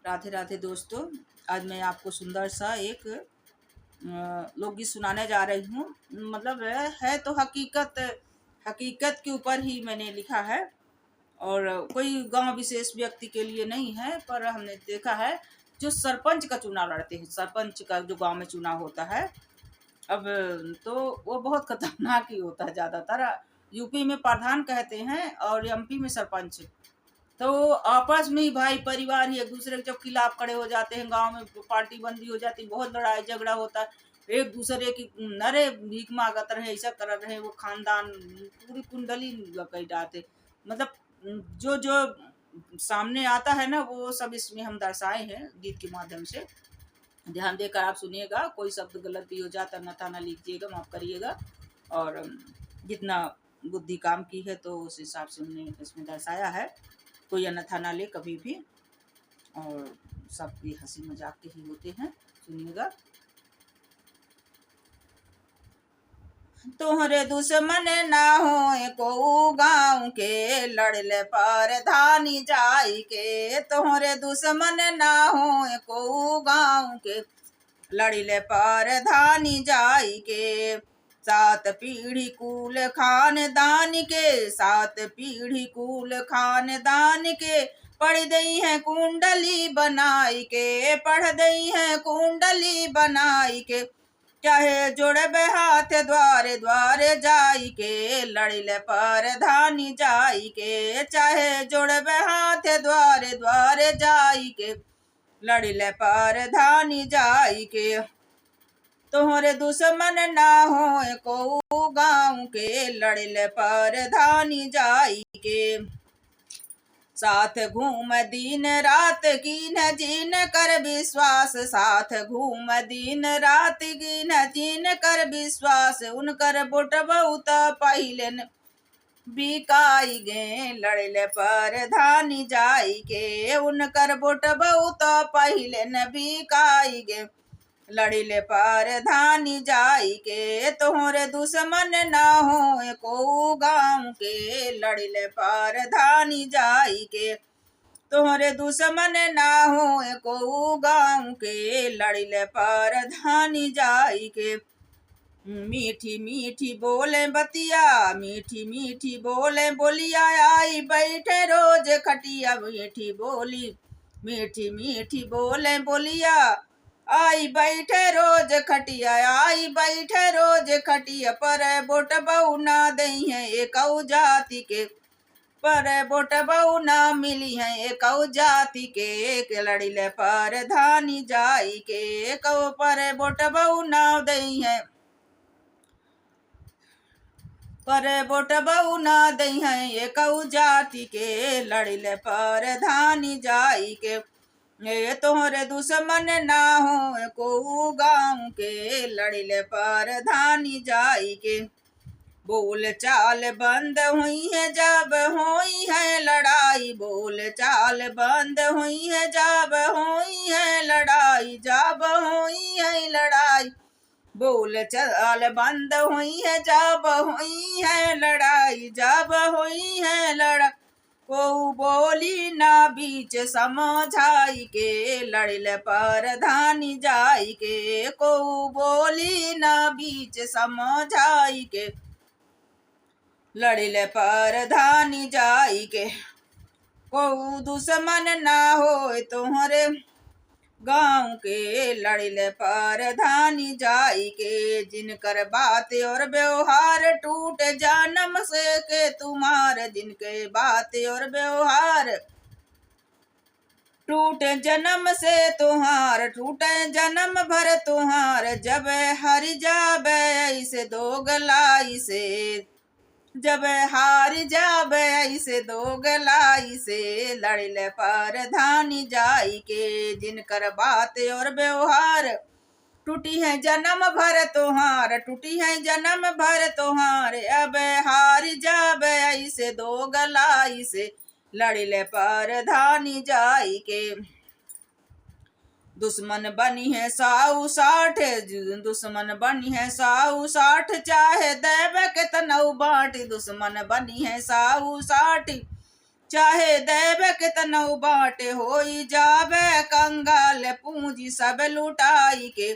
राधे राधे दोस्तों। आज मैं आपको सुंदर सा एक लोकगीत सुनाने जा रही हूँ। मतलब है तो हकीकत के ऊपर ही मैंने लिखा है और कोई गांव विशेष व्यक्ति के लिए नहीं है, पर हमने देखा है जो सरपंच का चुनाव लड़ते हैं, सरपंच का जो गांव में चुनाव होता है अब, तो वो बहुत खतरनाक ही होता है। ज़्यादातर यूपी में प्रधान कहते हैं और एमपी में सरपंच। तो आपस में ही भाई परिवार ही एक दूसरे के जब खिलाफ खड़े हो जाते हैं, गांव में पार्टी बंदी हो जाती, बहुत लड़ाई झगड़ा होता है, एक दूसरे की नरे भीख मांगत रहे, ऐसा कर रहे, वो खानदान पूरी कुंडली कही डालते। मतलब जो जो सामने आता है ना, वो सब इसमें हम दर्शाए हैं गीत के माध्यम से। ध्यान देकर आप सुनिएगा, कोई शब्द गलत भी हो जाता न था, ना लीजिएगा, माफ करिएगा। और जितना बुद्धि काम की है तो उस हिसाब से हमने इसमें दर्शाया है। कोई अन्यथा ना ले कभी भी, और सब भी हंसी मजाक के ही होते हैं। सुनिएगा। तोहरे दुश्मन ना हो को गाँव के, लड़ले परधानी जाई के। तोहरे दुश्मन ना हो को गाँव के, लड़ले परधानी जाई के। सात पीढ़ी कुल खानदान के, सात पीढ़ी कुल खानदान के, पढ़ दई है कुंडली बनाई के, पढ़ दई है कुंडली बनाई के। चाहे जोड़बे हाथ द्वारे द्वारे जाई के, लड़ले परधानी जाई के। चाहे जोड़बे हाथ द्वारे द्वारे जाई के, लड़ले परधानी जाई के। तोहरे दुश्मन ना हो को गाँव के, लड़ले परधानी जाई के। साथ घूम दिन रात गिन जिन कर विश्वास, साथ घूम दिन रात गिन जिन कर विश्वास। उनकर बोट बहुत पहले बिकाई गे, लड़ले परधानी जाई के। उनकर बोट बहुत पहले न बिकाई गे, लड़ले परधानी जाई के। तोहरे दुश्मन ना हो को गाँव के, लड़ले परधानी जाई के। तोहरे दुश्मन ना हो को गाँव के, लड़ले परधानी जाई के। मीठी मीठी बोले बतिया, मीठी मीठी बोले बोलिया, आई बैठे रोज खटिया। मीठी बोली मीठी मीठी बोले बोलिया, आई बैठे रोज खटिया, आई बैठे रोज खटिया। पर बोट बहू ना दई है एक जाति के, पर बोट बहू ना मिली है एक जाति के, लड़ले परधानी जाई के। कौ पर बोट बहू ना दई है, पर बोट बहू ना दई है एक जाति के, लड़ले परधानी जाई के। ये तोहरे दुश्मन ना हो को गाँव के, लड़ले परधानी जाई के। बोल चाल बंद हुई है जब हुई है लड़ाई, बोल चाल बंद हुई है जब हुई है लड़ाई, जब हुई है लड़ाई। बोल चाल बंद हुई है जब हुई है लड़ाई, जब हुई है लड़ाई। को बोली ना बीच समझाई के, लड़ले परधानी जाई के। को बोली ना बीच समझाई के, लड़ले परधानी जाई के। को दुश्मन ना हो तोहरे गाँव के, लड़ले परधानी जाई के। जिनकर बात और व्यवहार टूट जन्म से के तुम्हार, जिनके बात और व्यवहार टूट जन्म से तुहार, टूटे जन्म भर तुहार। जब हर जाबे ऐसे दोगलाई से, जब हार जाबे ऐसे दोगलाई से, लड़ले परधानी जाई के। जिनकर बात और व्यवहार टूटी है जन्म भर तुहार, टूटी है जन्म भर तुहार। अब हार जाबे ऐसे दोगलाई से, लड़ले परधानी जाई के। दुश्मन बनी है 160, दुश्मन बनी है 160, चाहे देव कितनऊ बाँट। दुश्मन बनी है 160, चाहे देवे कितनौ बाटे होई जावे कंगाल पूंजी सब लुटाई के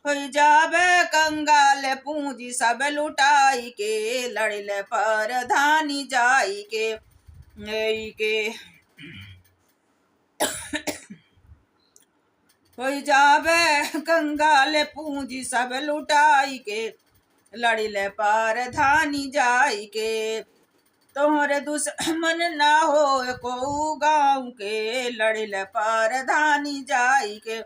होई जावे कंगाल पूंजी सब लुटाई के लड़ले पर धानी जाई के होई जावे कंगाल पूंजी सब लुटाई के लड़ले पर धानी जाई के तोहरे दुश्मन ना हो को गाँव के लड़ले पर धानी जाई के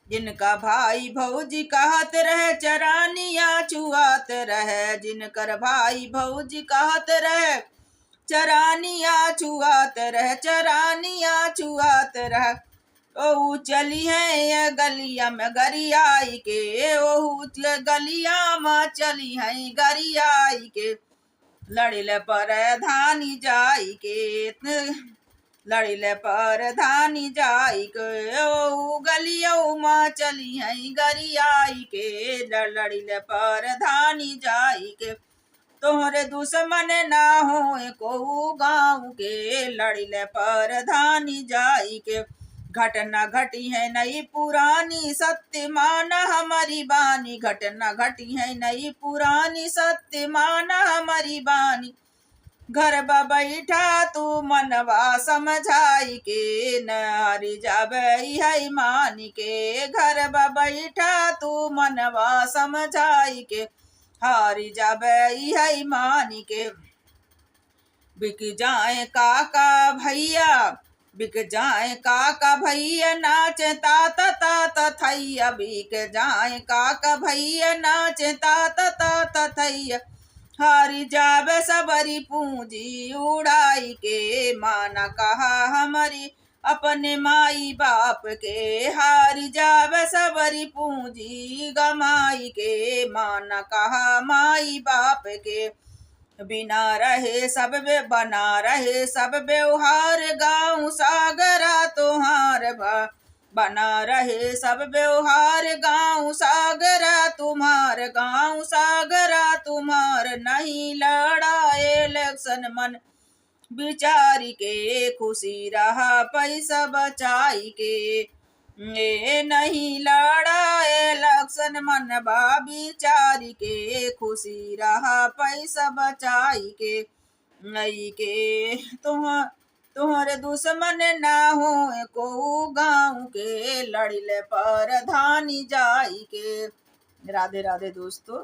जिनका भाई भौजी कहत रहे चरानिया चुआत रहे जिनकर भाई भौजी कहत रहे चरानिया चुआत रहे ओहू चली है ये गलिया में गरियाई के ओहू गलिया में चली है गरियाई के लड़िले पर धानी जाई के लड़िले पर धानी जाई के ओहू गलियों में चली है गरियाई के लड़िले पर धानी जाई के तोहरे दुश्मन ना हो को गाँव के लड़िले पर धानी जाई के घटना घटी है नई पुरानी सत्य माना हमारी बानी घटना घटी है नई पुरानी सत्य माना हमारी बानी घर बैठा तू मनवा समझाई के नारी जाबे है मानी के घर बैठा तू मनवा समझाई के हारी जाबे है मानी के बिक जाए काका भैया नाच तात थैया बिक जाए काका भैया नाच तात थैया हारी जाबे सबरी पूंजी उड़ाई के माना कहा हमारी अपने माई बाप के हारी जाबे सबरी पूंजी गमाई के माना कहा माई बाप के बिना रहे सब बना रहे सब व्यवहार गाँव सागरा तुम्हार बना रहे सब व्यवहार गाँव सागरा तुम्हार नहीं लड़ाए इलेक्शन मन बिचारी के खुशी रहा पैसा बचाई के ये नहीं लड़ा इलेक्शन मन बिचारी के खुशी रहा पैसा बचाई के नई के तुम्हारे दुश्मन ना हो को गाँव के लड़िले पर धानी जाई के। राधे राधे दोस्तों।